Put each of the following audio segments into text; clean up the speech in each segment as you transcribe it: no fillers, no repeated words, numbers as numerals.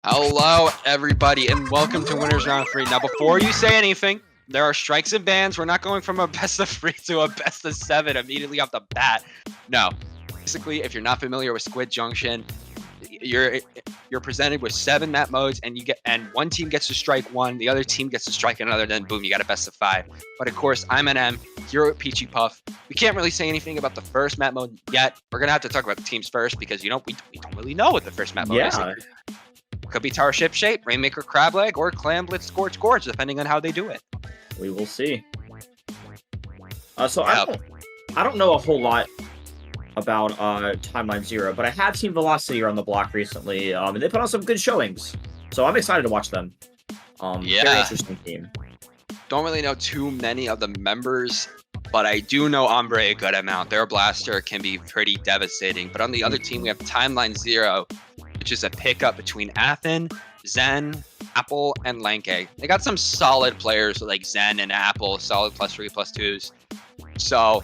Hello, everybody, and welcome to Winners Round 3. Now, before you say anything, there are strikes and bans. We're not going from a best of 3 to a best of 7 immediately off the bat. No. Basically, if you're not familiar with Squid Junction, you're presented with 7 map modes, and one team gets to strike 1, the other team gets to strike another, then boom, you got a best of 5. But of course, I'm an M here at PeachyPuff. We can't really say anything about the first map mode yet. We're gonna have to talk about the teams first because we don't really know what the first map mode is. Could be Tower Ship Shape, Rainmaker Crab Leg, or Clam Blitz Scorch Gorge, depending on how they do it. We will see. I don't know a whole lot about Timeline Zero, but I have seen Velocity on the block recently, and they put on some good showings. So I'm excited to watch them. Very interesting team. Don't really know too many of the members, but I do know Ombre a good amount. Their blaster can be pretty devastating. But on the other team, we have Timeline Zero, which is a pickup between Athen, Zen, Apple, and Lanke. They got some solid players like Zen and Apple, solid +3, +2s. So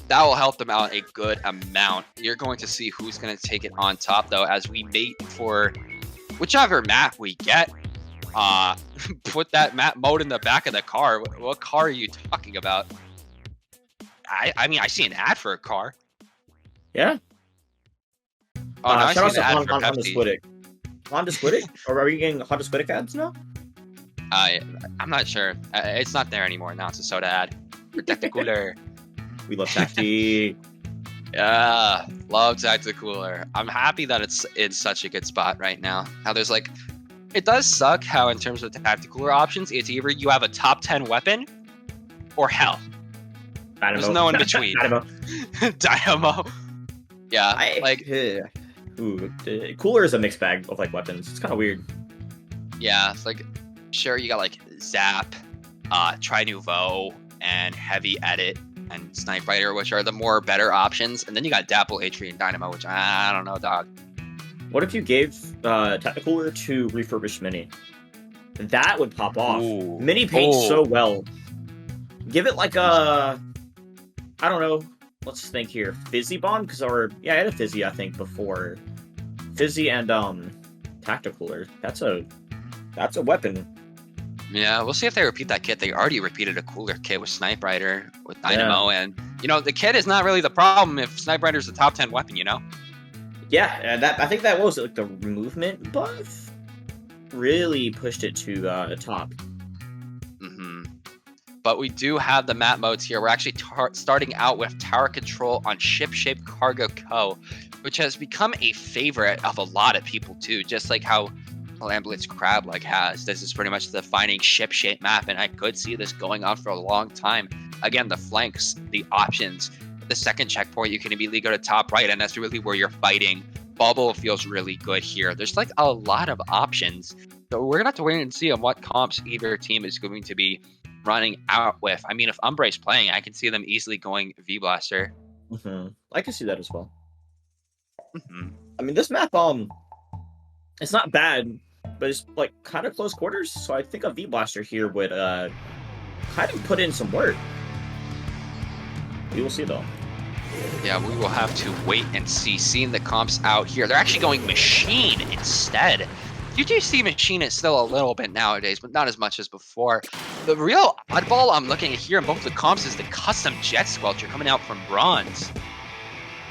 that will help them out a good amount. You're going to see who's going to take it on top, though, as we mate for whichever map we get. Put that map mode in the back of the car. What car are you talking about? I mean, I see an ad for a car. Yeah. Oh, no, shout out to Honda Squiddick. Honda Squiddick? Or are you getting Honda Squiddick ads now? I'm not sure. It's not there anymore. Now it's a soda ad. Protect the cooler. We love Tacti. Yeah, love Tacticooler. I'm happy that it's in such a good spot right now. Now there's like, it does suck how in terms of Tacticooler options, it's either you have a top 10 weapon or hell. Dynamo. There's no in between. Dynamo. Dynamo. Yeah, Cooler is a mixed bag of like weapons. It's kind of weird. Yeah, it's like, sure, you got like Zap, Tri Nouveau, and Heavy Edit, and Snipe Rider, which are the more better options. And then you got Dapple, Atri, and Dynamo, which I don't know, dog. What if you gave Tacticooler to Refurbished Mini? That would pop off. Ooh. Mini paints so well. Give it like a, I don't know. Let's think here. Fizzy Bomb? I had a Fizzy, I think, before. Fizzy and Tacticooler. That's a weapon. Yeah, we'll see if they repeat that kit. They already repeated a cooler kit with Snipe Rider, with Dynamo, and, the kit is not really the problem if Snipe Rider's the top 10 weapon, Yeah, and I think that was like the movement buff really pushed it to top. But we do have the map modes here. We're actually starting out with Tower Control on Ship-Shaped Cargo Co., which has become a favorite of a lot of people too, just like how Clam Blitz Crab Leg has. This is pretty much the defining ship-shaped map, and I could see this going on for a long time. Again, the flanks, the options, the second checkpoint, you can immediately go to top right, and that's really where you're fighting. Bubble feels really good here. There's like a lot of options. So we're gonna have to wait and see on what comps either team is going to be running out with. I mean, if Umbre's playing, I can see them easily going V-Blaster. I can see that as well. I mean, this map, it's not bad, but it's like kind of close quarters, so I think a V-Blaster here would kind of put in some work. We will see, though. Yeah, we will have to wait and see. Seeing the comps out here, they're actually going Machine instead. UGC Machine is still a little bit nowadays, but not as much as before. The real oddball I'm looking at here in both the comps is the custom Jet Squelcher coming out from Bronze.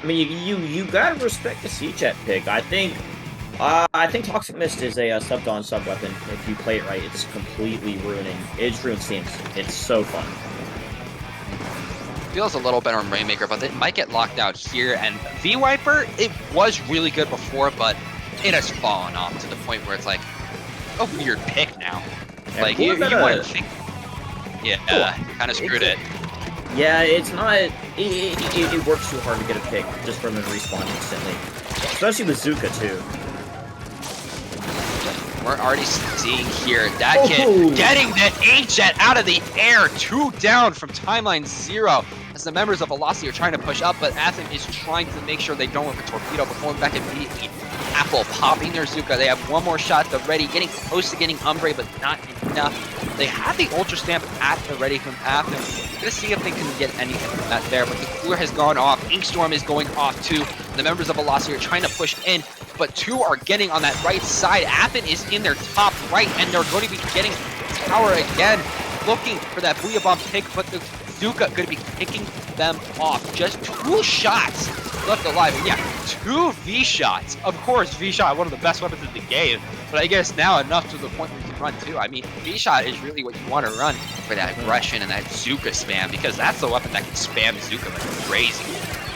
I mean, you gotta respect the C-Jet pick. I think Toxic Mist is a sub-dawn sub-weapon. If you play it right, it's completely ruining. It ruins teams. It's so fun. Feels a little better on Rainmaker, but it might get locked out here. And V-Wiper, it was really good before, but it has fallen off to the point where it's like a weird pick now. Yeah, like you wouldn't think. Yeah, kind of screwed it. Yeah, it's not. It works too hard to get a pick just from a respawn instantly, especially with Zuka too. We're already seeing here that kid getting that A-Jet out of the air, 2 down from Timeline Zero. As the members of Velocity are trying to push up, but Athen is trying to make sure they don't work a torpedo, but going back immediately. Apple popping their Zuka. They have one more shot at the ready, getting close to getting Umbre, but not enough. They have the Ultra Stamp at the ready from Athen. Gonna see if they can get anything from that there, but the cooler has gone off. Inkstorm is going off too. The members of Velocity are trying to push in. but two are getting on that right side. Appen is in their top right, and they're going to be getting tower again, looking for that Booyah Bomb pick, but the Zuka going to be picking them off. Just 2 shots left alive, and yeah, 2 V-shots. Of course, V-shot, one of the best weapons in the game, but I guess now enough to the point where you can run too. I mean, V-shot is really what you want to run for that aggression and that Zuka spam, because that's the weapon that can spam Zuka like crazy.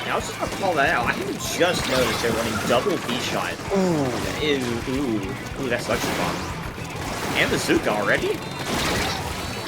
Yeah, I was just gonna call that out. I haven't just noticed they're running double V-shot. Ooh, that's such a bomb. And the Zuka already?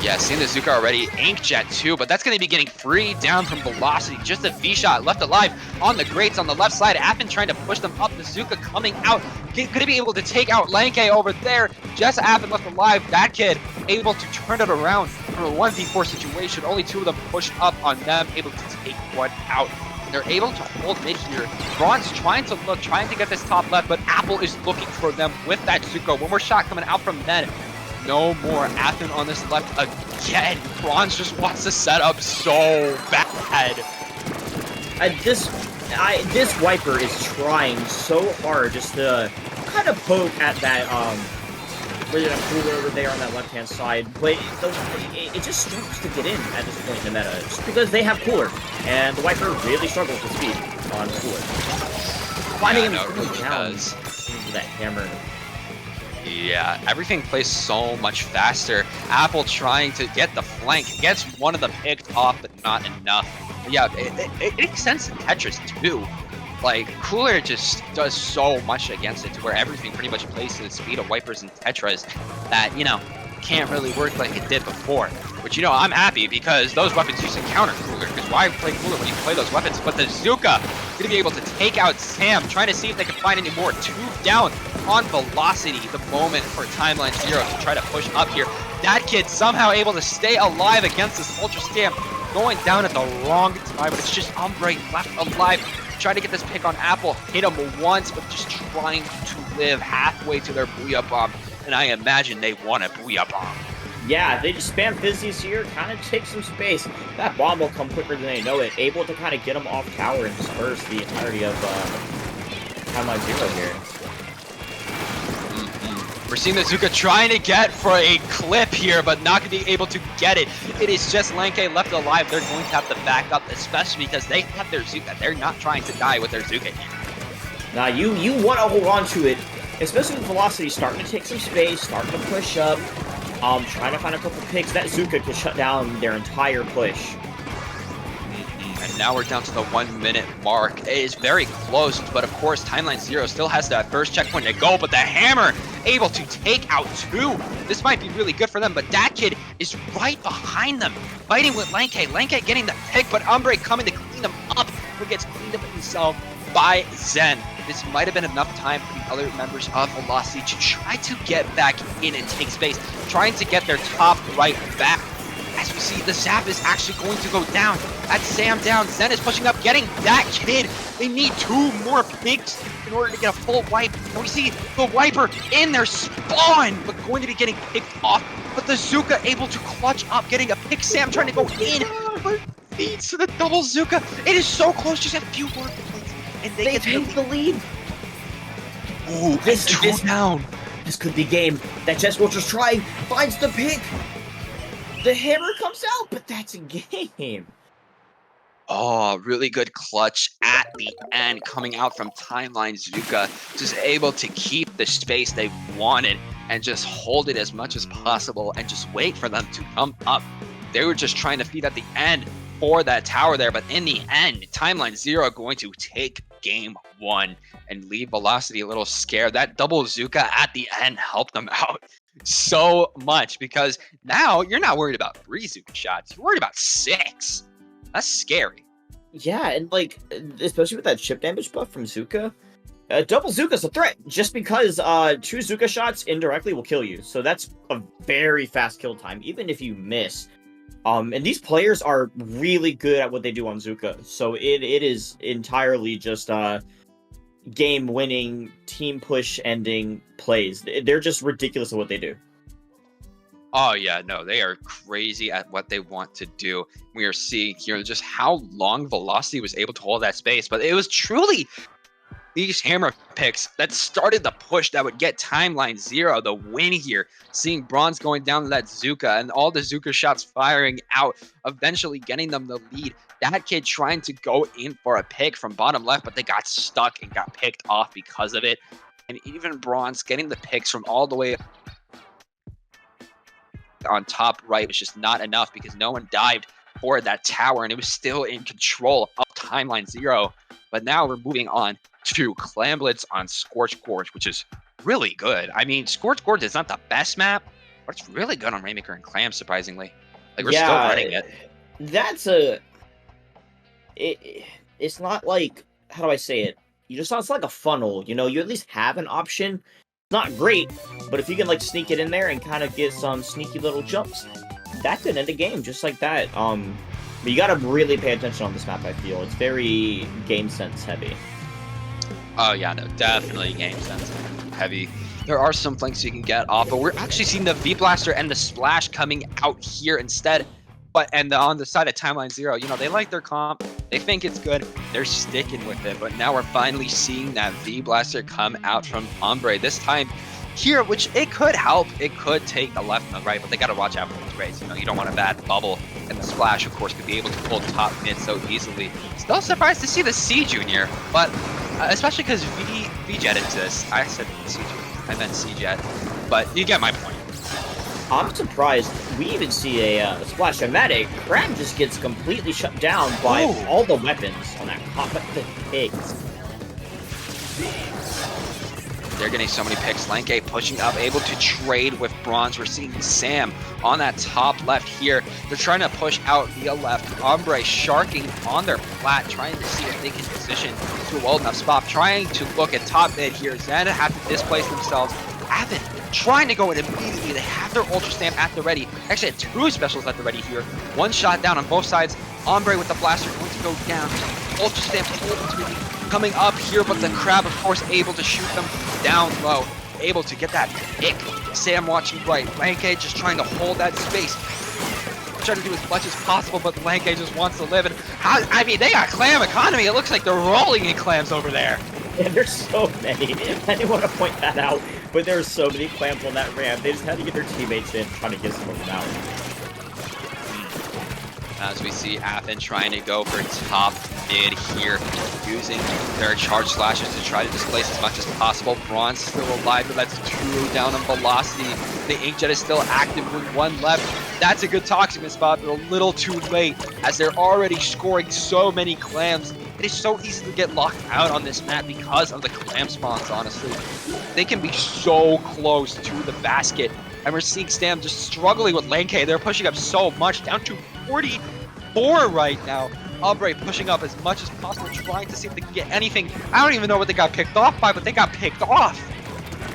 Yeah, seeing the Zuka already. Inkjet too, but that's going to be getting free down from Velocity. Just a V-shot left alive on the grates on the left side. Appen trying to push them up. The Zuka coming out. Going to be able to take out Lanke over there. Just Appen left alive. That kid able to turn it around from a 1v4 situation. Only 2 of them pushed up on them, able to take one out. They're able to hold mid here. Braun's trying to get this top left, but Apple is looking for them with that Zuka. One more shot coming out from them. No more Appen on this left again. Bronze just wants to set up so bad. This Wiper is trying so hard just to kind of poke at that where that cooler over there on that left-hand side, but it just struggles to get in at this point in the meta, just because they have cooler, and the Wiper really struggles with speed on cooler. Finding him really down into that hammer. Yeah, everything plays so much faster. Apple trying to get the flank, gets one of them picked off, but not enough. But yeah, it makes sense in Tetris too. Like, Cooler just does so much against it to where everything pretty much plays to the speed of Wipers and Tetris that, you know, can't really work like it did before. Which, you know, I'm happy because those weapons used to counter Cooler, because why play Cooler when you play those weapons? But the Zuka going to be able to take out Sam, trying to see if they can find any more. 2 down on Velocity, the moment for Timeline 0 to try to push up here. That kid somehow able to stay alive against this Ultra Scam, going down at the wrong time, but it's just Ombre left alive, trying to get this pick on Apple, hit him once, but just trying to live halfway to their Booyah Bomb, and I imagine they want a Booyah Bomb. Yeah, they just spam Fizzies here, kind of take some space. That bomb will come quicker than they know it, able to kind of get them off tower and disperse the entirety of Timeline 0 here. We're seeing the Zuka trying to get for a clip here, but not going to be able to get it. It is just Lanke left alive. They're going to have to back up, especially because they have their Zuka. They're not trying to die with their Zuka here. Now, you want to hold on to it, especially with Velocity starting to take some space, starting to push up, trying to find a couple picks. That Zuka could shut down their entire push. And now we're down to the 1 minute mark. It is very close, but of course, Timeline 0 still has that first checkpoint to go, but the hammer able to take out 2. This might be really good for them, but that kid is right behind them, fighting with Lanke. Lanke getting the pick, but Ombre coming to clean him up, who gets cleaned up himself by Zen. This might have been enough time for the other members of Velocity to try to get back in and take space, trying to get their top right back. As we see, the zap is actually going to go down. That's Sam down. Zen is pushing up, getting that kid. They need 2 more picks in order to get a full wipe. And we see the Wiper in their spawn, but going to be getting picked off. But the Zuka able to clutch up, getting a pick. Sam trying to go in, but feeds to the double Zuka. It is so close, just a few more points. And they take the lead. Ooh, this down. This could be game. That Jess Wilcher's trying, finds the pick. The hammer comes out, but that's a game. Oh, really good clutch at the end coming out from Timeline Zuka. Just able to keep the space they wanted and just hold it as much as possible and just wait for them to come up. They were just trying to feed at the end for that tower there, but in the end, Timeline 0 going to take game 1 and leave Velocity a little scared. That double Zuka at the end helped them out so much, because now you're not worried about 3 Zuka shots, you're worried about 6. That's scary. Yeah, and like, especially with that chip damage buff from Zuka, double Zuka's a threat, just because 2 Zuka shots indirectly will kill you. So that's a very fast kill time, even if you miss. And these players are really good at what they do on Zuka. So it is entirely just game-winning, team push-ending plays. They're just ridiculous at what they do. Oh, yeah, no, they are crazy at what they want to do. We are seeing here just how long Velocity was able to hold that space, but it was truly these hammer picks that started the push that would get timeline 0 the win here. Seeing Bronze going down to that Zuka and all the Zuka shots firing out, eventually getting them the lead. That kid trying to go in for a pick from bottom left, but they got stuck and got picked off because of it. And even Bronze getting the picks from all the way on top right was just not enough because no one dived for that tower, and it was still in control of timeline 0. But now we're moving on to Clamblitz on Scorched Gorge, which is really good. I mean, Scorched Gorge is not the best map, but it's really good on Rainmaker and Clam, surprisingly. Like, we're still running it. That's it's not like, how do I say it? It's like a funnel, you know, you at least have an option. It's not great, but if you can like sneak it in there and kind of get some sneaky little jumps, that could end a game just like that. But you gotta really pay attention on this map, I feel. It's very game sense heavy. Oh yeah, no, definitely game sense heavy. There are some flanks you can get off, but we're actually seeing the V-Blaster and the Splash coming out here instead. And on the side of timeline 0, you know, they like their comp. They think it's good. They're sticking with it. But now we're finally seeing that V-Blaster come out from Ombre. This time here, which it could help. It could take the left and the right, but they got to watch out for these raids. You know, you don't want a bad bubble. And the Splash, of course, could be able to pull top mid so easily. Still surprised to see the C Junior, but especially because V-Jet exists. I said C Junior. I meant C-Jet. But you get my point. I'm surprised we even see a Splash-O-Matic. Crab just gets completely shut down by all the weapons on that top of the pigs. They're getting so many picks. Lanke pushing up, able to trade with Bronze. We're seeing Sam on that top left here. They're trying to push out via left. Ombre sharking on their plat, trying to see if they can position to a well enough spot. Trying to look at top mid here. Xana have to displace themselves. Avid trying to go in immediately. They have their Ultra Stamp at the ready. Actually, had 2 specials at the ready here. 1 shot down on both sides. Ombre with the blaster going to go down. Ultra Stamp ultimately coming up here, but the Crab, of course, able to shoot them down low. Able to get that pick. Sam watching right. Lanke just trying to hold that space. Trying to do as much as possible, but Lanke just wants to live. And I mean, they got Clam economy. It looks like they're rolling in clams over there. Yeah, there's so many. I didn't want to point that out, but there's so many clams on that ramp. They just had to get their teammates in, trying to get some of them out. As we see Athen trying to go for top mid here, using their charge slashes to try to displace as much as possible. Bronze still alive, but that's 2 down on velocity. The Inkjet is still active with 1 left. That's a good Toxic spot, but a little too late, as they're already scoring so many clams. It is so easy to get locked out on this map because of the clam spawns, honestly. They can be so close to the basket. And we're seeing Stam just struggling with Lanke. They're pushing up so much, down to 44 right now. Ombre pushing up as much as possible, trying to see if they can get anything. I don't even know what they got picked off by, but they got picked off.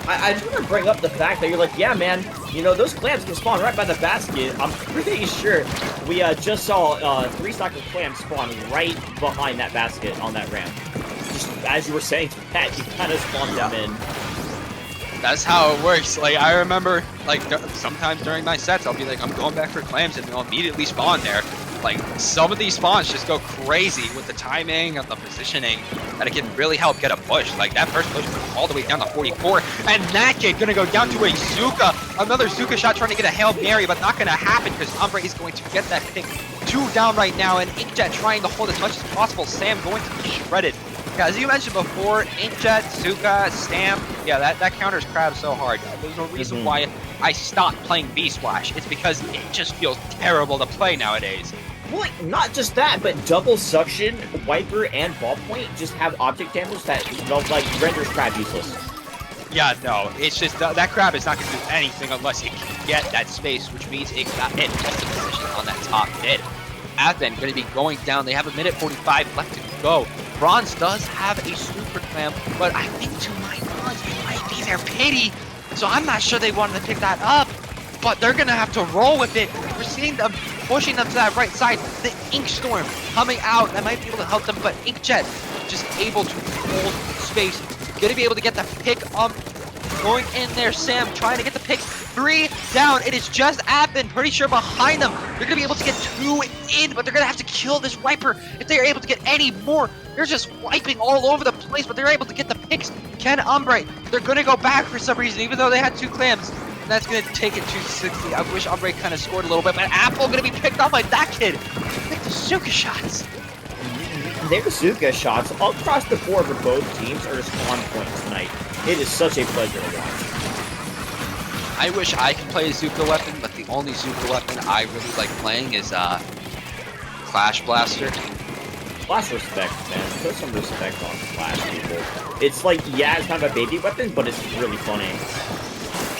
I just want to bring up the fact that you're like, yeah, man, you know, those clams can spawn right by the basket. I'm pretty sure we just saw 3 stacks of clams spawn right behind that basket on that ramp. Just as you were saying that, you kind of spawned them in. That's how it works. Like, I remember, like, sometimes during my sets, I'll be like, I'm going back for clams, and they'll immediately spawn there. Like, some of these spawns just go crazy with the timing and the positioning, that it can really help get a push. Like, that first push went all the way down to 44, and that kid gonna go down to a Zuka. Another Zuka shot trying to get a Hail Mary, but not gonna happen because Ombre is going to get that pick. 2 down right now, and Inkjet trying to hold as much as possible. Sam going to be shredded. Yeah, as you mentioned before, Inkjet, Zuka, Stam, yeah, that counters Crab so hard. There's a reason why I stopped playing V-Splash. It's because it just feels terrible to play nowadays. Well, like, not just that, but double suction, wiper, and ballpoint just have object damage that, you know, like, renders Crab useless. Yeah, no, it's just that Crab is not going to do anything unless it can get that space, which means it got in best position on that top mid. Athen going to be going down. They have a minute 45 left to go. Bronze does have a super clam, but I think to my knowledge, it might be their pity. So I'm not sure they wanted to pick that up, but they're going to have to roll with it. We're seeing them pushing them to that right side. The Ink Storm coming out. That might be able to help them, but Inkjet just able to hold space. Going to be able to get the pick up going in there. Sam trying to get the pick. 3 down. It is just Appen. Pretty sure behind them. They're going to be able to get 2 in, but they're going to have to kill this wiper if they are able to get any more. They're just wiping all over the place, but they're able to get the picks. Ken Umbre, they're going to go back for some reason, even though they had 2 clams. And that's going to take it to 60. I wish Umbre kind of scored a little bit, but Apple going to be picked off by that kid. Like the Zuka shots. Their Zuka shots all across the board for both teams are just on point tonight. It is such a pleasure to watch. I wish I could play a Zuka weapon, but the only Zuka weapon I really like playing is Clash Blaster. Clash respect, man. Put some respect on Clash, people. It's like, yeah, it's kind of a baby weapon, but it's really funny.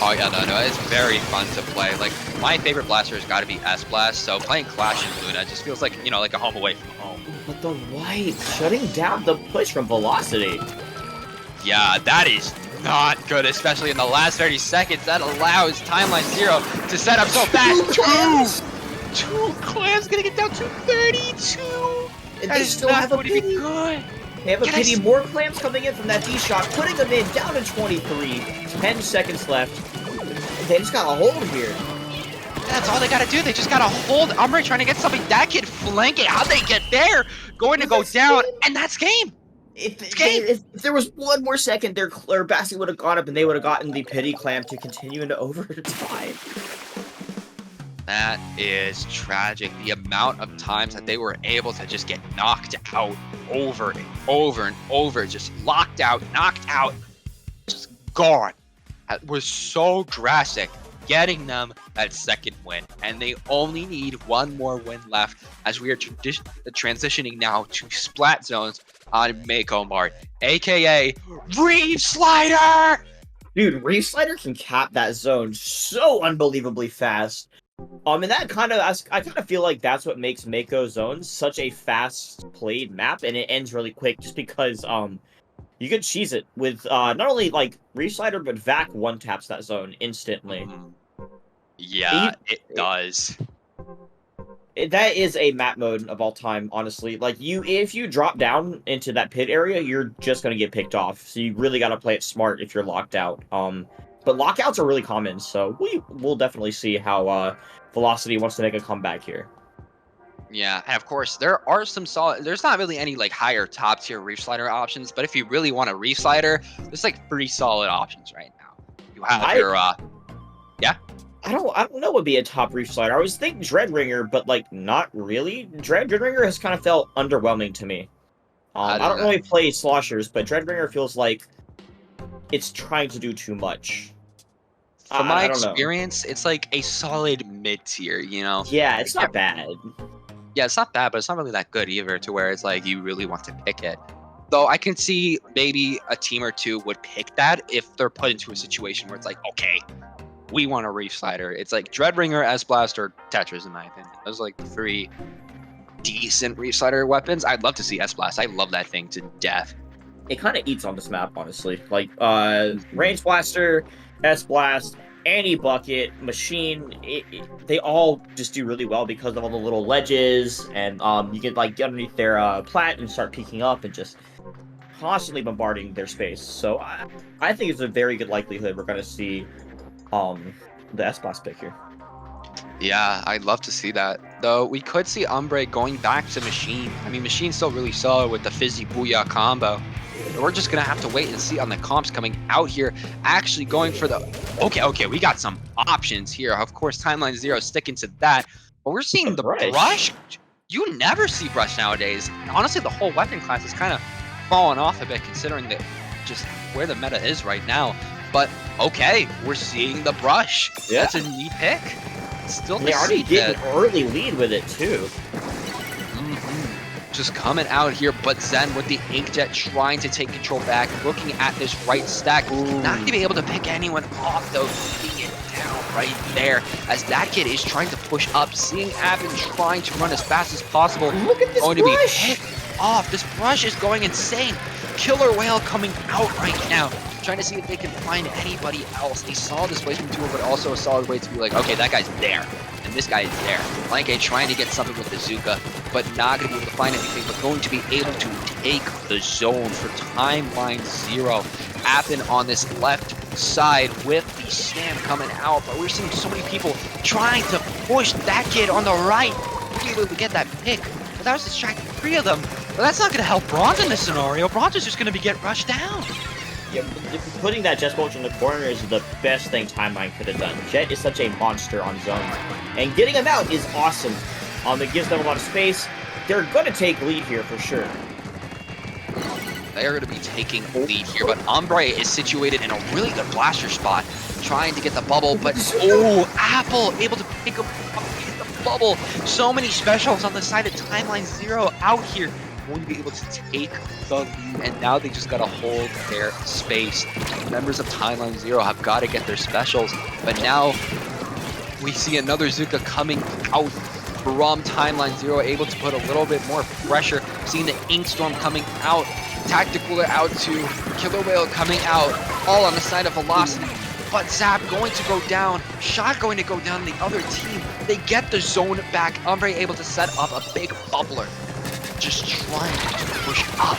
Oh yeah, no, it's very fun to play. Like, my favorite blaster has got to be S-Blast, so playing Clash and Luna just feels like, you know, like a home away from home. But the wipe, shutting down the push from Velocity. Yeah, that is not good, especially in the last 30 seconds. That allows Timeline 0 to set up so fast. Two clams gonna get down to 32. And That they is still not have a going to be pity. good. They have a pity. More clams coming in from that D shot, putting them in, down to 23. 10 seconds left. They just got a hold here. That's all they gotta do. They just gotta hold Umbre trying to get something. That kid flanking. How'd they get there? Going to go down, and that's game. If there was one more second, their basket would have gone up and they would have gotten the pity clam to continue into overtime. That is tragic. The amount of times that they were able to just get knocked out over and over and over, just locked out, knocked out, just gone. That was so drastic, getting them that second win. And they only need one more win left as we are transitioning now to splat zones on Mako Mart, aka Reef Slider! Dude, Reef Slider can cap that zone so unbelievably fast. And that kind of, I kind of feel like that's what makes Mako Zones such a fast-played map, and it ends really quick just because, you can cheese it with, not only, like, Reef Slider, but Vac one-taps that zone instantly. Yeah, it does. That is a map mode of all time, honestly. Like, if you drop down into that pit area, you're just gonna get picked off, so you really gotta play it smart if you're locked out. But lockouts are really common, so we'll definitely see how Velocity wants to make a comeback here. Yeah, and of course, there are some solid... There's not really any, like, higher top-tier Reef Slider options, but if you really want a Reef Slider, there's, like, 3 solid options right now. You have your, Yeah? I don't know what would be a top Reef Slider. I was thinking Dreadringer, but, like, not really. Dreadringer has kind of felt underwhelming to me. I don't really play sloshers, but Dreadringer feels like it's trying to do too much. From my experience, it's like a solid mid-tier, you know? Yeah, it's not bad. Yeah, it's not bad, but it's not really that good either, to where it's like you really want to pick it. Though I can see maybe a team or two would pick that if they're put into a situation where it's like, okay, we want a Reef Slider. It's like Dreadringer, S-Blast, or Tetris, in my opinion. Those are like the 3 decent Reef Slider weapons. I'd love to see S-Blast. I love that thing to death. It kind of eats on this map, honestly. Like, Range Blaster, S-Blast, Anti-Bucket, Machine, they all just do really well because of all the little ledges, and you can, like, get underneath their plat and start peeking up and just constantly bombarding their space. So I think it's a very good likelihood we're going to see the S-Blast pick here. Yeah, I'd love to see that. Though we could see Umbre going back to Machine. I mean, Machine's still really solid with the Fizzy Booyah combo. We're just going to have to wait and see on the comps coming out here. Actually going for the... Okay, we got some options here. Of course, Timeline 0 sticking to that. But we're seeing the brush. You never see brush nowadays. Honestly, the whole weapon class is kind of fallen off a bit considering that just where the meta is right now. But, okay, we're seeing the brush. Yeah. That's a neat pick. Still they already get an early lead with it, too. Just coming out here, but Zen with the Inkjet trying to take control back, looking at this right stack. Not going to be able to pick anyone off, though, seeing it down right there as that kid is trying to push up, seeing Abin trying to run as fast as possible. Look at this going brush! To be hit off. This brush is going insane. Killer Whale coming out right now, trying to see if they can find anybody else. A solid displacement tool, but also a solid way to be like, okay, that guy's there. And and this guy is there. Blanke trying to get something with the Zuka, but not going to be able to find anything, but going to be able to take the zone for timeline 0. Appen on this left side with the stand coming out, but we're seeing so many people trying to push that kid on the right to be able to get that pick. But that was distracting 3 of them. But that's not going to help Bronze in this scenario. Bronze is just going to get rushed down. Yeah, putting that Jet Bulge in the corner is the best thing Timeline could have done. Jet is such a monster on zone, and getting him out is awesome. It gives them a lot of space. They're going to take lead here for sure. They are going to be taking lead here, but Ombre is situated in a really good blaster spot, trying to get the bubble, but Apple able to pick up the bubble. So many specials on the side of Timeline 0 out here. Going to be able to take the lead, and now they just got to hold their space. Members of Timeline 0 have got to get their specials, but now we see another Zuka coming out from Timeline 0, able to put a little bit more pressure. Seeing the Inkstorm coming out, Tacticooler out to Killer Whale coming out, all on the side of Velocity. But Zap going to go down, Shot going to go down the other team. They get the zone back. Ombre able to set up a big bubbler. Just trying to push up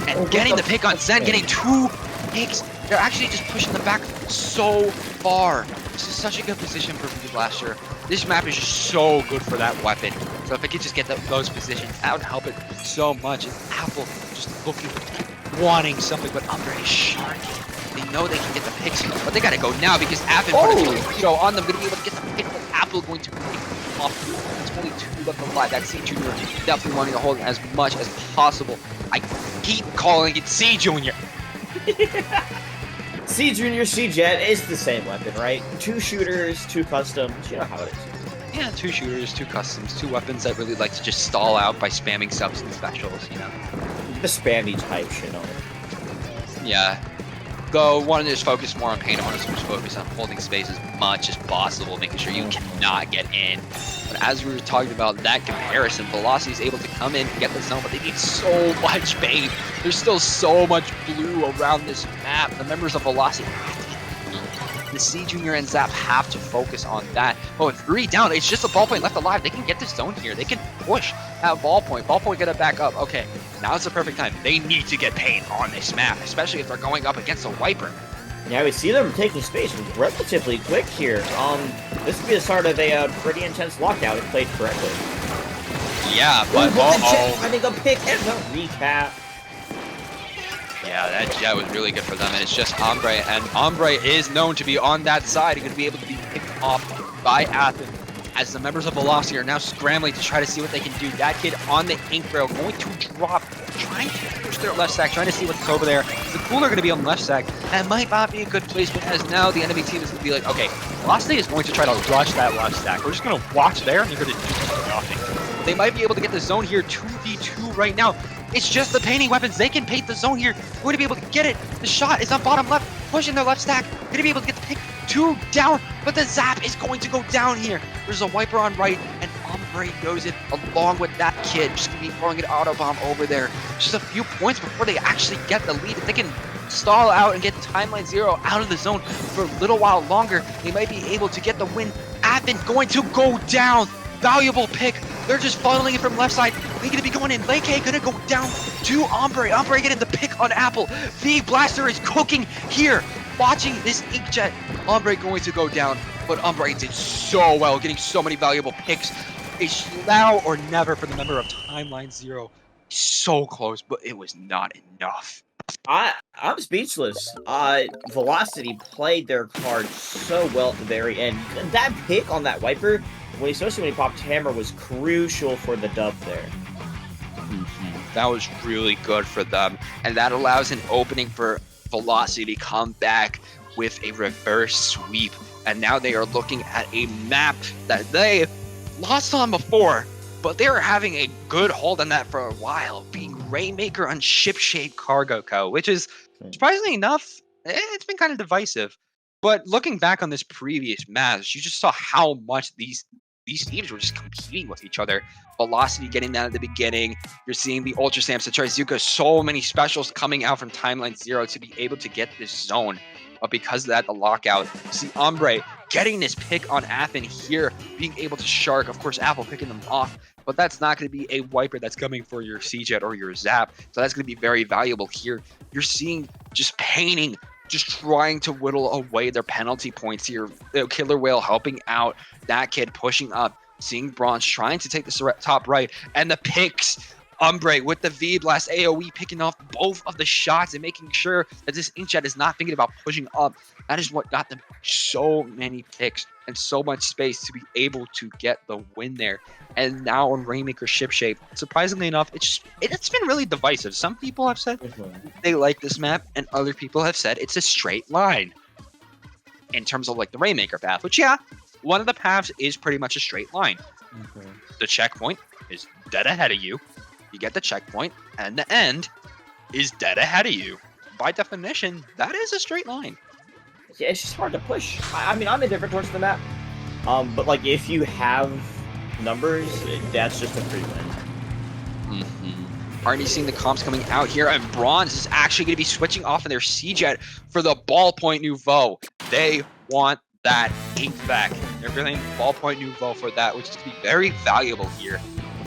and getting the pick on Zen, getting 2 picks. They're actually just pushing them back so far. This is such a good position for V Blaster. This map is just so good for that weapon. So if it could just get those positions, that would help it so much. And Apple just looking, wanting something, but Umber is sharking. They know they can get the picks, but they gotta go now because Appen put a torpedo on them, gonna be able to get the pick, but Apple going to pick them off. It's only 2 left alive. That C Junior definitely wanting to hold as much as possible. I keep calling it C Junior. C Junior, C Jet is the same weapon, right? 2 shooters, 2 customs, you know how it is. Yeah, 2 shooters, 2 customs, 2 weapons that really like to just stall out by spamming subs and specials, you know. The spammy type shit on it. Yeah. Go, want to just focus more on paint. I want to just focus on holding space as much as possible, making sure you cannot get in. But as we were talking about that comparison, Velocity is able to come in and get the zone, but they need so much paint. There's still so much blue around this map. The members of Velocity have to get the C Junior and Zap have to focus on that. Oh, 3 down. It's just a ballpoint left alive. They can get this zone here. They can push at ballpoint. Ballpoint gonna back up. Okay, now it's the perfect time. They need to get paint on this map, especially if they're going up against a Wiper. Yeah, we see them taking space relatively quick here. This would be the start of a pretty intense lockout if played correctly. Yeah, but I think a pick and a recap. Yeah, that Jet was really good for them, and it's just Ombre, and Ombre is known to be on that side. He's going to be able to be picked off by Appen, as the members of Velocity are now scrambling to try to see what they can do. That kid on the ink rail going to drop, trying to push their left stack, trying to see what's over there. The Cooler going to be on left stack. That might not be a good placement, as now the enemy team is going to be like, okay, Velocity is going to try to rush that left stack. We're just going to watch there, and they're going to do nothing. They might be able to get the zone here 2v2 right now. It's just the painting weapons. They can paint the zone here. We're going to be able to get it. The shot is on bottom left, pushing their left stack. Going to be able to get the pick. 2 down, but the Zap is going to go down here. There's a Wiper on right, and Ombre knows it along with that kid. Just going to be throwing an auto bomb over there. Just a few points before they actually get the lead. If they can stall out and get Timeline 0 out of the zone for a little while longer, they might be able to get the win. Appen going to go down. Valuable pick. They're just funneling it from left side. They're going to be going in. Lake going to go down to Ombre. Ombre getting the pick on Apple. V Blaster is cooking here. Watching this Inkjet. Ombre going to go down, but Ombre did so well, getting so many valuable picks. It's now or never for the member of Timeline 0. So close, but it was not enough. I'm speechless. Velocity played their card so well at the very end. That pick on that Wiper, especially when he popped Hammer, was crucial for the dub there. That was really good for them, and that allows an opening for Velocity to come back with a reverse sweep, and now they are looking at a map that they lost on before, but they were having a good hold on that for a while, being Rainmaker on Shipshape Cargo Co., which is surprisingly enough, it's been kind of divisive. But looking back on this previous match, you just saw how much these teams were just competing with each other. Velocity getting that at the beginning. You're seeing the Ultra Sam, Satrizuka, so many specials coming out from Timeline 0 to be able to get this zone. But because of that, the lockout, you see Ombre getting this pick on Appen here, being able to shark. Of course, Apple picking them off, but that's not going to be a wiper that's coming for your C-Jet or your Zap. So that's going to be very valuable here. You're seeing just painting, just trying to whittle away their penalty points here. Killer Whale helping out, that kid pushing up, seeing Bronze trying to take the top right, and the picks. Umbre with the V-Blast AoE picking off both of the shots and making sure that this Inkjet is not thinking about pushing up. That is what got them so many picks and so much space to be able to get the win there. And now on Rainmaker ship shape, surprisingly enough, it's been really divisive. Some people have said they like this map, and other people have said it's a straight line in terms of like the Rainmaker path, which yeah, one of the paths is pretty much a straight line. The checkpoint is dead ahead of you. You get the checkpoint, and the end is dead ahead of you. By definition, that is a straight line. Yeah, it's just hard to push. I mean, I'm indifferent towards the map. But like, if you have numbers, that's just a free win. Already seeing the comps coming out here, and Bronze is actually going to be switching off in their C-Jet for the Ballpoint Nouveau. They want that ink back. They're getting Ballpoint Nouveau for that, which is going to be very valuable here.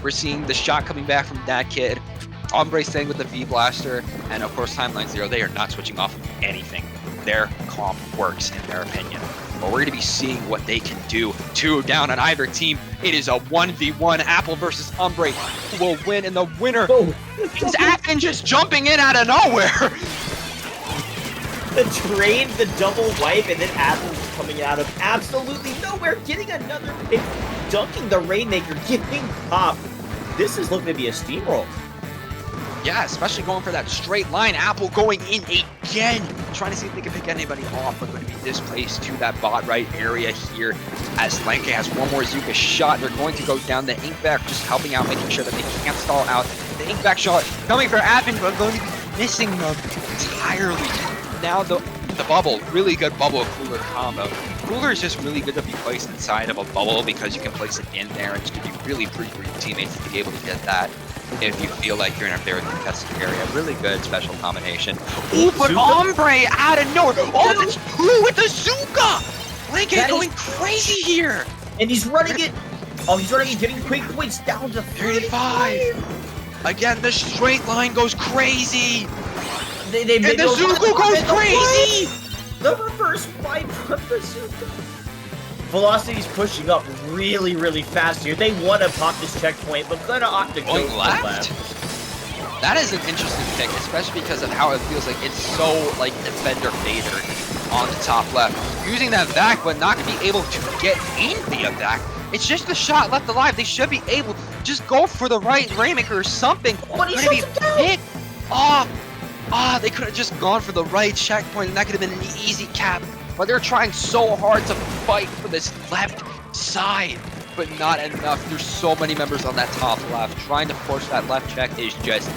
We're seeing the shot coming back from that kid. Ombre staying with the V-Blaster. And of course, Timeline Zero, they are not switching off anything. Their comp works, in their opinion. But we're going to be seeing what they can do. 2 down on either team. It is a 1v1 Apple versus Ombre who will win. And the winner is Appen just jumping in out of nowhere. The trade, the double wipe, and then Apple's coming out of absolutely nowhere, getting another pick, dunking the Rainmaker, giving pop. This is looking to be a steamroll. Yeah, especially going for that straight line. Apple going in again, trying to see if they can pick anybody off, but going to be displaced to that bot right area here as Lenke has one more Zuka shot. They're going to go down the Inkback, just helping out, making sure that they can't stall out. The Inkback shot coming for Appen, but going to be missing them entirely. Now the bubble, really good bubble cooler combo. Cooler is just really good to be placed inside of a bubble because you can place it in there, and it's going to be really free for your teammates to be able to get that if you feel like you're in a very contested area. Really good special combination. Oh, but Ombre out of nowhere. Oh, that's who with the Zuka! Lincoln going crazy here. And he's running it. Oh, he's running it, getting quick points down to 35. Again, the straight line goes crazy. And the Zuko goes crazy! The reverse wipe from the Zuko. Velocity's pushing up really, really fast here. They want to pop this checkpoint, but gonna opt to go left. That is an interesting pick, especially because of how it feels like it's so, like, defender favored on the top left. Using that back, but not going to be able to get in via back. It's just a shot left alive. They should be able to just go for the right Rainmaker or something. But he shuts him down! Hit off. They could have just gone for the right checkpoint, and that could have been an easy cap. But they're trying so hard to fight for this left side, but not enough. There's so many members on that top left. Trying to force that left check is just,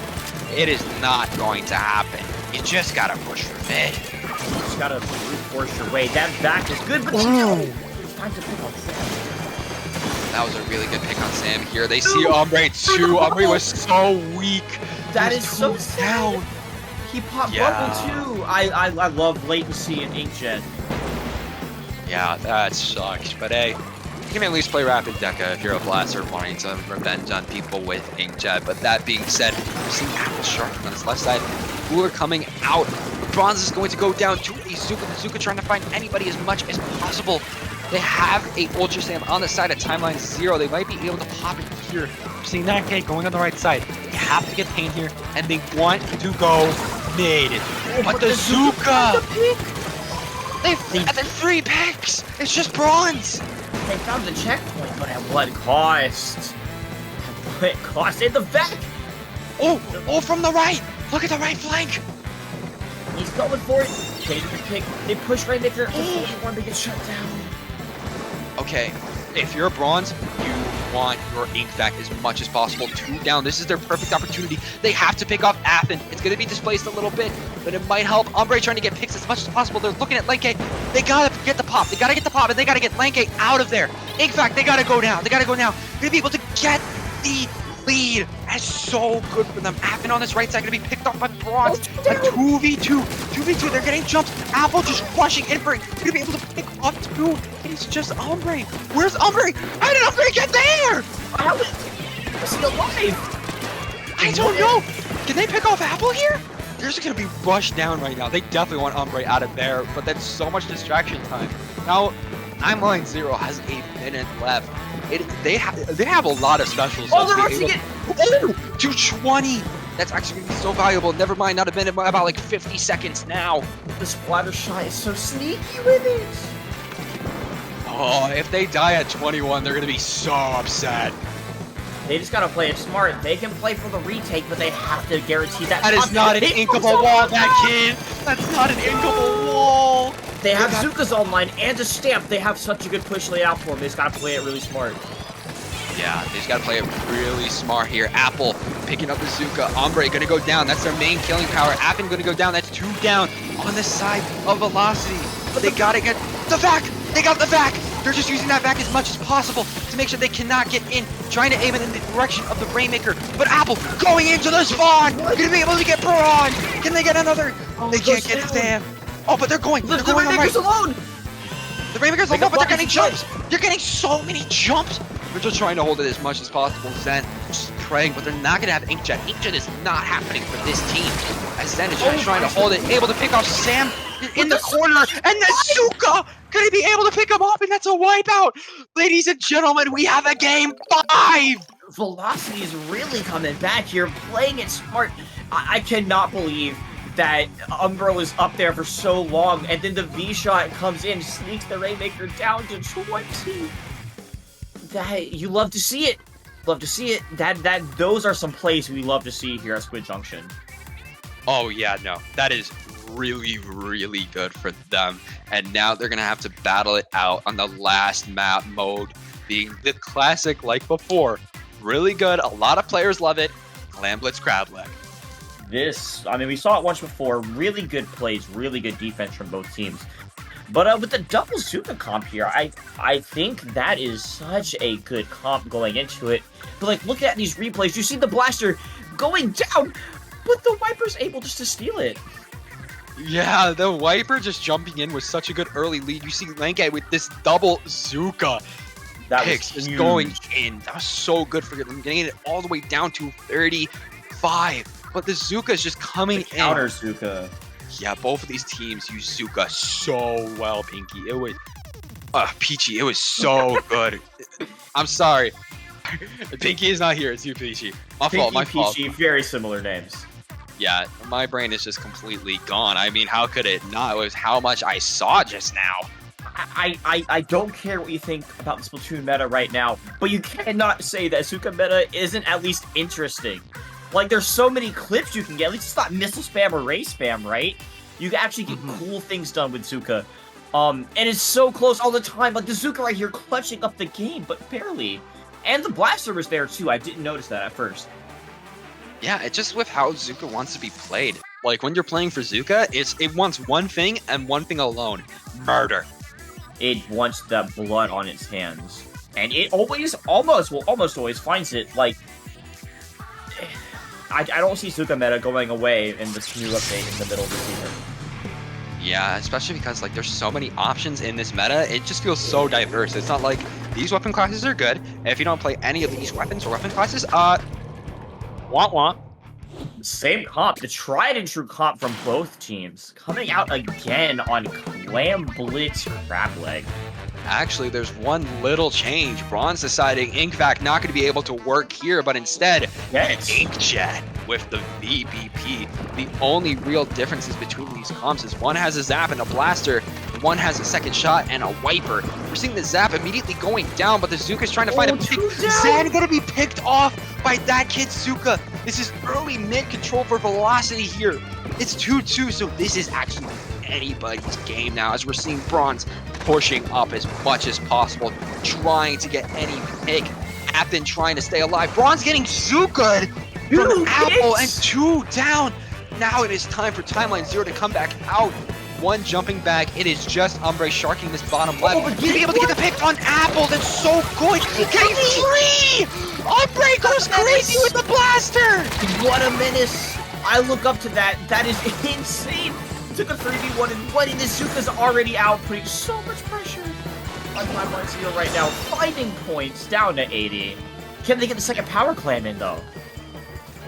it is not going to happen. You just gotta push for mid. You just gotta force your way. That back is good, but no! It's time to pick on Sam. That was a really good pick on Sam here. They see Ombre too. Ombre was so weak. That is so sad. He popped bubble too. I love latency in Inkjet. Yeah, that sucks. But hey, you can at least play Rapid Deca if you're a blaster wanting some revenge on people with Inkjet. But that being said, we're seeing Apple Shark on his left side. Cooler coming out. Bronze is going to go down to a Zuka. The Zuka trying to find anybody as much as possible. They have a Ultra Sam on the side of Timeline Zero. They might be able to pop it here. We're seeing that kid going on the right side. They have to get Pain here, and they want to go mid. But the Zuka! They've the 3 picks! It's just Bronze! They found the checkpoint, but at what cost? At what cost? In the back! Oh, from the right! Look at the right flank! He's going for it. Change the pick. They push right there. Oh, one to get shut down. Okay, if you're a Bronze, you want your ink back as much as possible. 2 down. This is their perfect opportunity. They have to pick off Appen. It's going to be displaced a little bit, but it might help. Ombre trying to get picks as much as possible. They're looking at Lenke. They got to get the pop. They got to get the pop, and they got to get Lenke out of there. Ink back, they got to go now. They got to go now. They're going to be able to get the lead. That's so good for them. Appen on this right side going to be picked off by Bronze. A 2v2. 2v2. They're getting jumps. Apple just rushing in for it. He's going to be able to pick off 2. And it's just Ombre. Where's Ombre? How did Ombre get there? How is he alive? I don't know. Can they pick off Apple here? They're just going to be rushed down right now. They definitely want Ombre out of there, but that's so much distraction time. Now, Timeline 0 has a minute left. They have a lot of specials. Oh, they're rushing it! Oh, 220! That's actually going to be so valuable. Never mind, not a minute, about like 50 seconds now. The splatter shot is so sneaky with it. Oh, if they die at 21, they're going to be so upset. They just gotta play it smart. They can play for the retake, but they have to guarantee that. That is not an inkable wall, that kid! That's not an inkable wall! They have Zuka's online and a stamp. They have such a good push laid out for them. They just gotta play it really smart. Yeah, they just gotta play it really smart here. Apple picking up the Zuka. Ombre gonna go down. That's their main killing power. Appen gonna go down. That's 2 down on the side of Velocity. But they gotta get the vac! They got the vac! They're just using that vac as much as possible to make sure they cannot get in, trying to aim it in the direction of the Rainmaker. But Apple going into the spawn! Gonna be able to get Brawn! Can they get another? Oh, they can't get Sam. Oh, but they're going. The Rainmaker's alone! The Rainmaker's alone, but they're getting jumps! They're getting so many jumps! They're just trying to hold it as much as possible. Zen just praying, but they're not gonna have Inkjet. Inkjet is not happening for this team. As Zen is just trying to hold it, able to pick off Sam in the corner, and the Zuka gonna be able to pick him up, and that's a wipeout! Ladies and gentlemen, we have a game 5! Velocity is really coming back here, playing it smart. I cannot believe that Umbro was up there for so long, and then the V-shot comes in, sneaks the Rainmaker down to 20. That, you love to see it. Love to see it. Those are some plays we love to see here at Squid Junction. Oh yeah, no, that is really, really good for them. And now they're gonna have to battle it out on the last map mode, being the classic like before. Really good. A lot of players love it. Glam Blitz Crab Leg. We saw it once before. Really good plays, really good defense from both teams. But with the double Zuka comp here, I think that is such a good comp going into it. But like, look at these replays. You see the blaster going down, but the Viper's able just to steal it. Yeah, the Viper just jumping in was such a good early lead. You see Lankai with this double Zuka picks just going in. That was so good for them, getting it all the way down to 35. But the Zuka is just coming in. Counter Zuka. Yeah, both of these teams use Zuka so well, Pinky. It was, Peachy, it was so good. I'm sorry. Pinky is not here. It's you, Peachy. My fault. Peachy, very similar names. Yeah, my brain is just completely gone. I mean, how could it not? It was how much I saw just now. I don't care what you think about the Splatoon meta right now, but you cannot say that Zuka meta isn't at least interesting. Like, there's so many clips you can get. At least it's not missile spam or ray spam, right? You can actually get cool things done with Zuka. And it's so close all the time. Like, the Zuka right here clutching up the game, but barely. And the blaster was there, too. I didn't notice that at first. Yeah, it's just with how Zuka wants to be played. Like, when you're playing for Zuka, it wants one thing and one thing alone. Murder. It wants the blood on its hands. And it almost always finds it. Like, I don't see Zuka meta going away in this new update in the middle of the season. Yeah, especially because like there's so many options in this meta. It just feels so diverse. It's not like these weapon classes are good. If you don't play any of these weapons or weapon classes, wah. Same comp, the tried and true comp from both teams, coming out again on Glam Blitz Crab Leg. Actually, there's one little change. Braun's deciding Inkvac not going to be able to work here, but instead, Inkjet with the VBP. The only real differences between these comps is one has a Zap and a Blaster, and one has a second shot and a Wiper. We're seeing the Zap immediately going down, but the Zuka's trying to find a pick. Zen going to be picked off by that kid Zuka. This is early mid control for Velocity here. It's 2-2, so this is actually anybody's game now, as we're seeing Bronze pushing up as much as possible, trying to get any pick. Appen trying to stay alive. Bronze getting Zuka from Apple and 2 down. Now it is time for Timeline 0 to come back out. one jumping back. It is just Umbre sharking this bottom left. but To be able to get the pick on Apple. That's so good. Getting free. Umbre goes crazy with the blaster. What a menace. I look up to that. That is insane. Took a 3v1 and what? And Izuka's already out, putting so much pressure on Timeline Zero right now. Fighting points down to 80. Can they get the second power clam in, though?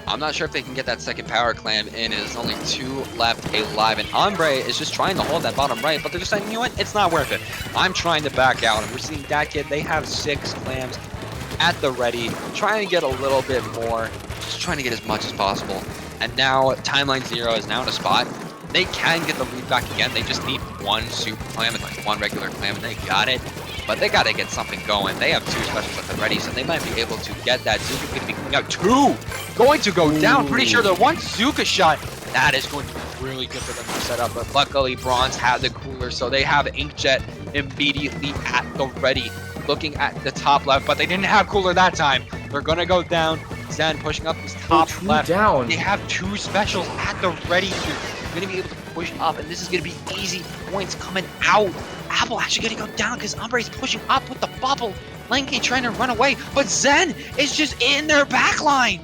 I'm not sure if they can get that second power clam in. There's only 2 left alive, and Umbre is just trying to hold that bottom right, but they're just saying, you know what, it's not worth it. I'm trying to back out, and we're seeing that kid. They have 6 clams at the ready, trying to get a little bit more, just trying to get as much as possible. And now Timeline Zero is now in a spot. They can get the lead back again. They just need 1 super clam and like 1 regular clam, and they got it. But they got to get something going. They have 2 specials at the ready, so they might be able to get that. Zuka's going to be coming out. 2 going to go down. Pretty sure the 1 Zuka shot, that is going to be really good for them to set up. But luckily, Bronze had the cooler, so they have Inkjet immediately at the ready, looking at the top left. But they didn't have cooler that time. They're going to go down. Zen pushing up this top left. Down. They have 2 specials at the ready here. They're going to be able to push up, and this is going to be easy points coming out. Apple actually going to go down because Umbre is pushing up with the bubble. Lanky trying to run away, but Zen is just in their backline.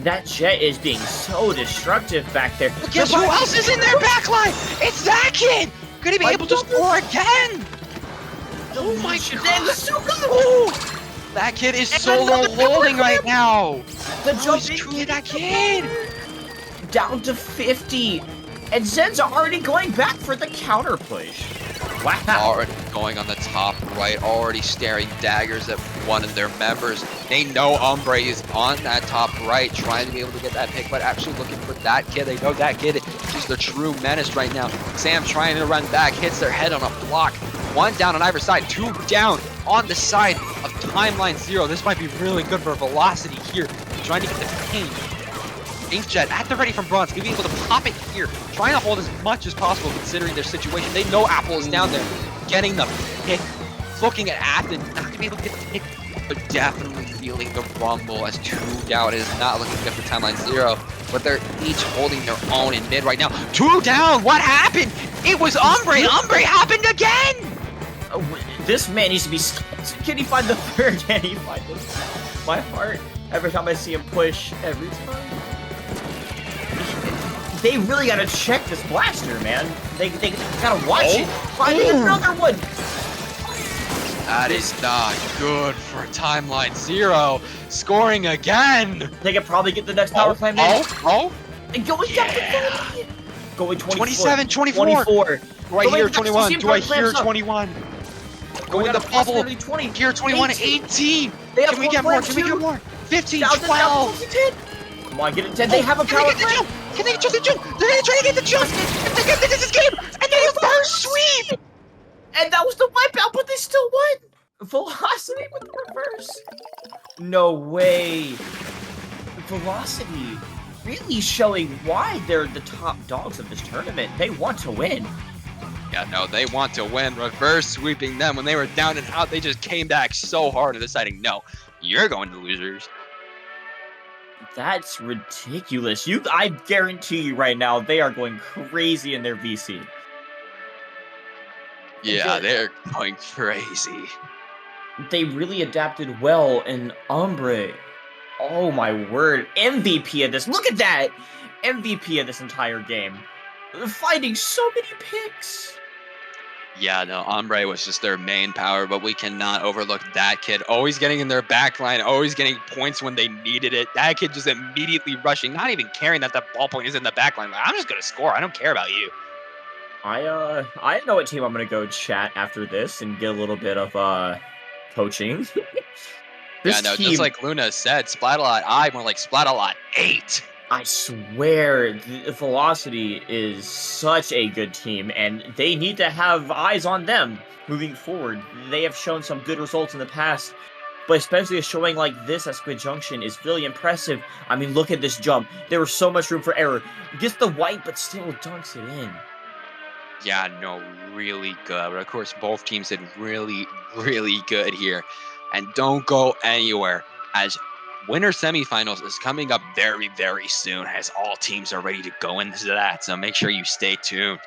That Jet is being so destructive back there. But guess who else is in their backline? It's that kid. Going to be able to score again. Oh my god. Oh, that kid is solo holding right now. The jump is truly that kid. Down to 50. And Zen's already going back for the counter push. Wow. Already going on the top right, already staring daggers at one of their members. They know Umbre is on that top right, trying to be able to get that pick, but actually looking for that kid. They know that kid is the true menace right now. Sam trying to run back, hits their head on a block. 1 down on either side, 2 down on the side of Timeline Zero. This might be really good for velocity here. Trying to get the ping. Inkjet at the ready from Bronze, going to be able to pop it here, trying to hold as much as possible considering their situation. They know Apple is down there, getting the pick, looking at Athen, not going to be able to get the pick, but definitely feeling the rumble as 2 down. It is not looking good for Timeline Zero, but they're each holding their own in mid right now. 2 down, what happened? It was Umbre. Umbre happened again! This man needs to be stopped. Can he find the third? Can he find this? My heart, every time I see him push, every time. They really gotta check this blaster, man. They gotta watch it. Find another one. That is not good for Timeline Zero. Scoring again. They could probably get the next power clam in. And going down to 30. Going 27, 24. 24. Do I hear 21? Do I hear 21? Going the bubble. 20. Here 21, 18. Can we get more? Can we get more? 15, 12. Come on, get it 10. They have a power clam. Can they get the jump? They're gonna try to get the jump. If they get this game, and they first sweep. And that was the wipeout, but they still won. Velocity with the reverse. No way. Velocity really showing why they're the top dogs of this tournament. They want to win. Yeah, no, they want to win. Reverse sweeping them when they were down and out. They just came back so hard and deciding, no, you're going to losers. That's ridiculous. I guarantee you right now, they are going crazy in their VC. Yeah, they're going crazy. They really adapted well, and Umbre, oh my word, MVP of this. Look at that! MVP of this entire game. Finding so many picks. Yeah, no, Umbre was just their main power, but we cannot overlook that kid. Always getting in their back line, always getting points when they needed it. That kid just immediately rushing, not even caring that the ballpoint is in the back line. Like, I'm just going to score. I don't care about you. I know what team I'm going to go chat after this and get a little bit of, coaching. Yeah, no, just like Luna said, Splat-A-Lot I, more like Splat-A-Lot 8. I swear, the Velocity is such a good team, and they need to have eyes on them moving forward. They have shown some good results in the past, but especially a showing like this at Squid Junction is really impressive. I mean, look at this jump. There was so much room for error. Gets the white, but still dunks it in. Yeah, no, really good. But of course, both teams did really, really good here. And don't go anywhere, as winter semifinals is coming up very, very soon, as all teams are ready to go into that. So make sure you stay tuned.